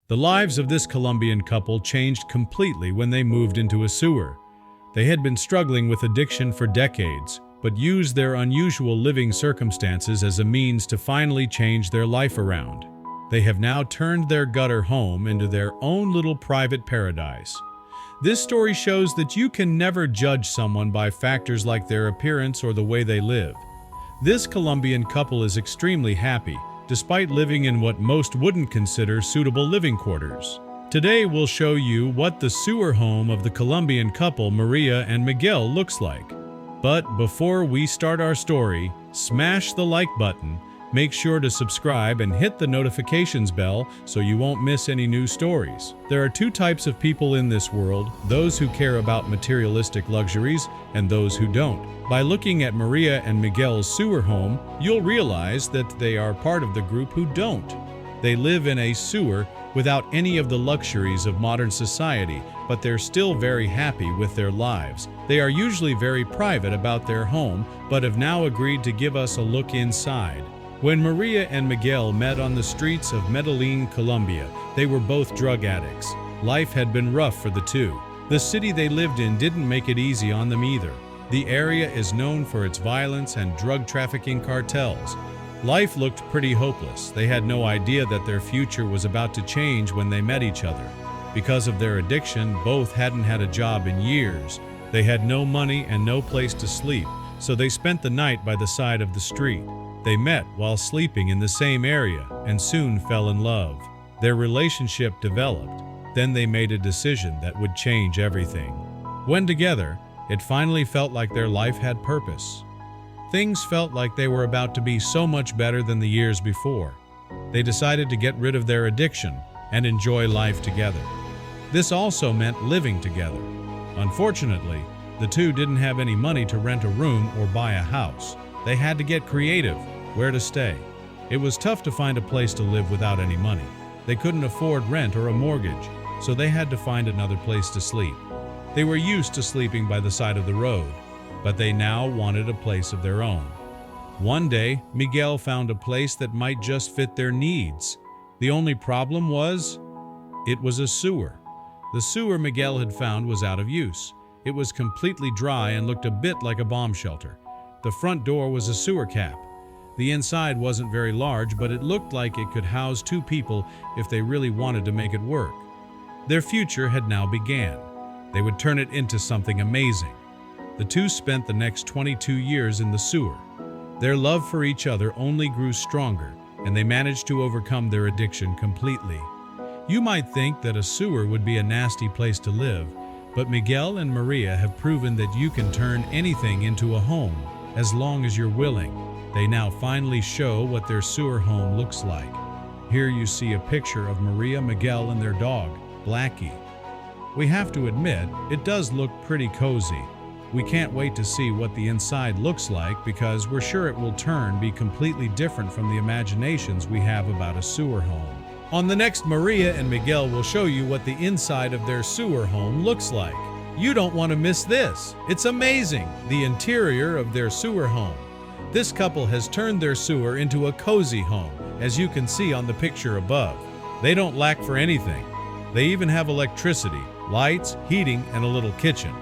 The lives of this Colombian couple changed completely when they moved into a sewer. They had been struggling with addiction for decades, but used their unusual living circumstances as a means to finally change their life around. They have now turned their gutter home into their own little private paradise. This story shows that you can never judge someone by factors like their appearance or the way they live. This Colombian couple is extremely happy, despite living in what most wouldn't consider suitable living quarters. Today we'll show you what the sewer home of the Colombian couple Maria and Miguel looks like. But before we start our story, smash the like button, make sure to subscribe and hit the notifications bell so you won't miss any new stories. There are two types of people in this world, those who care about materialistic luxuries and those who don't. By looking at Maria and Miguel's sewer home, you'll realize that they are part of the group who don't. They live in a sewer without any of the luxuries of modern society, but they're still very happy with their lives. They are usually very private about their home, but have now agreed to give us a look inside. When Maria and Miguel met on the streets of Medellin, Colombia, they were both drug addicts. Life had been rough for the two. The city they lived in didn't make it easy on them either. The area is known for its violence and drug trafficking cartels. Life looked pretty hopeless. They had no idea that their future was about to change when they met each other. Because of their addiction, both hadn't had a job in years. They had no money and no place to sleep, so they spent the night by the side of the street. They met while sleeping in the same area and soon fell in love. Their relationship developed. Then they made a decision that would change everything. When together, it finally felt like their life had purpose. Things felt like they were about to be so much better than the years before. They decided to get rid of their addiction and enjoy life together. This also meant living together. Unfortunately, the two didn't have any money to rent a room or buy a house. They had to get creative, where to stay. It was tough to find a place to live without any money. They couldn't afford rent or a mortgage, so they had to find another place to sleep. They were used to sleeping by the side of the road, but they now wanted a place of their own. One day, Miguel found a place that might just fit their needs. The only problem was, it was a sewer. The sewer Miguel had found was out of use. It was completely dry and looked a bit like a bomb shelter. The front door was a sewer cap. The inside wasn't very large, but it looked like it could house two people if they really wanted to make it work. Their future had now began. They would turn it into something amazing. The two spent the next 22 years in the sewer. Their love for each other only grew stronger, and they managed to overcome their addiction completely. You might think that a sewer would be a nasty place to live, but Miguel and Maria have proven that you can turn anything into a home, as long as you're willing. They now finally show what their sewer home looks like. Here you see a picture of Maria, Miguel, and their dog, Blackie. We have to admit, it does look pretty cozy. We can't wait to see what the inside looks like because we're sure it will be completely different from the imaginations we have about a sewer home. On the next, Maria and Miguel will show you what the inside of their sewer home looks like. You don't want to miss this. It's amazing, the interior of their sewer home. This couple has turned their sewer into a cozy home, as you can see on the picture above. They don't lack for anything. They even have electricity, lights, heating, and a little kitchen.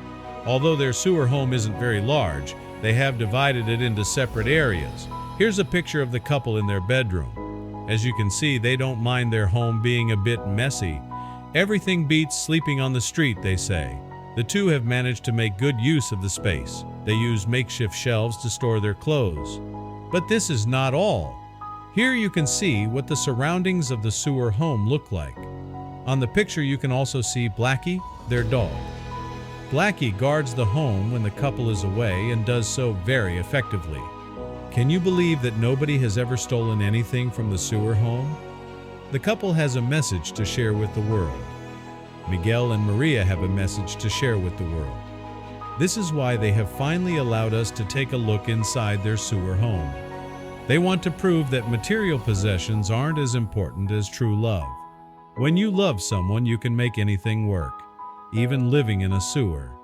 Although their sewer home isn't very large, they have divided it into separate areas. Here's a picture of the couple in their bedroom. As you can see, they don't mind their home being a bit messy. Everything beats sleeping on the street, they say. The two have managed to make good use of the space. They use makeshift shelves to store their clothes. But this is not all. Here you can see what the surroundings of the sewer home look like. On the picture you can also see Blackie, their dog. Blackie guards the home when the couple is away and does so very effectively. Can you believe that nobody has ever stolen anything from the sewer home? The couple has a message to share with the world. Miguel and Maria have a message to share with the world. This is why they have finally allowed us to take a look inside their sewer home. They want to prove that material possessions aren't as important as true love. When you love someone, you can make anything work, even living in a sewer.